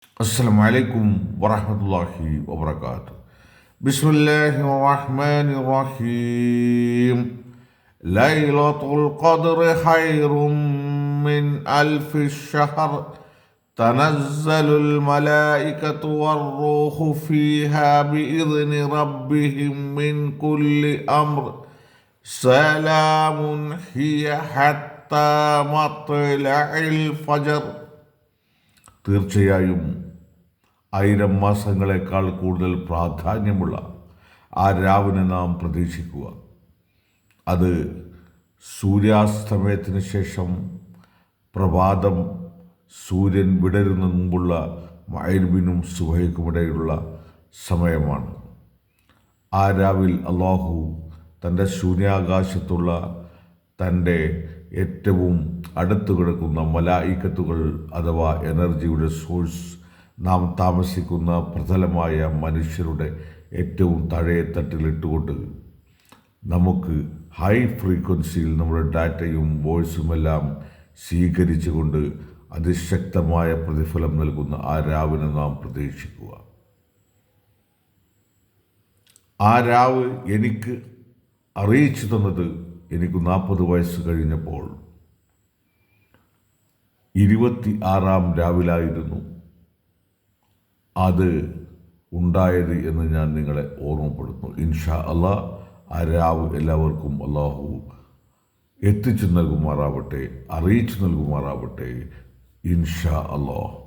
السلام عليكم ورحمة الله وبركاته. بسم الله الرحمن الرحيم. ليلة القدر خير من ألف الشهر. تنزل الملائكة والروح فيها بإذن ربهم من كل أمر. سلام هي حتى مطلع الفجر. തീർച്ചയായും 1000 മാസങ്ങളെക്കാൾ കൂടുതൽ പ്രാധാന്യമുള്ള ആ രാവിനെ നാം പ്രതീക്ഷിക്കുക. അത് സൂര്യാസ്തമയത്തിന് ശേഷം പ്രഭാതം സൂര്യൻ വിടരുന്ന മുമ്പുള്ള മഗ്‌രിബിനും സുബഹിക്കുമിടയിലുള്ള സമയമാണ്. ആ രാവിൽ അല്ലാഹു തൻ്റെ ശൂന്യാകാശത്തുള്ള തൻ്റെ ഏറ്റവും അടുത്തു കിടക്കുന്ന മലായിക്കത്തുകൾ അഥവാ എനർജിയുടെ സോഴ്സ്, നാം താമസിക്കുന്ന പ്രതലമായ മനുഷ്യരുടെ ഏറ്റവും തട്ടിലിട്ടുകൊണ്ട് നമുക്ക് ഹൈ ഫ്രീക്വൻസിയിൽ നമ്മുടെ ഡാറ്റയും വോയിസുമെല്ലാം സ്വീകരിച്ചുകൊണ്ട് അതിശക്തമായ പ്രതിഫലം നൽകുന്ന ആ രാവിനെ നാം പ്രതീക്ഷിക്കുക. ആ രാവ് എനിക്ക് അറിയിച്ചു തന്നത് എനിക്ക് 40 വയസ്സ് കഴിഞ്ഞപ്പോൾ 26-ാം രാവിലായിരുന്നു അത് ഉണ്ടായത് എന്ന് ഞാൻ നിങ്ങളെ ഓർമ്മപ്പെടുത്തുന്നു. ഇൻഷാ അല്ലാഹ് ആ രാവ് എല്ലാവർക്കും അല്ലാഹു എത്തിച്ചു നൽകുമാറാവട്ടെ, അറിയിച്ചു നൽകുമാറാവട്ടെ. ഇൻഷാ അല്ലാഹ്.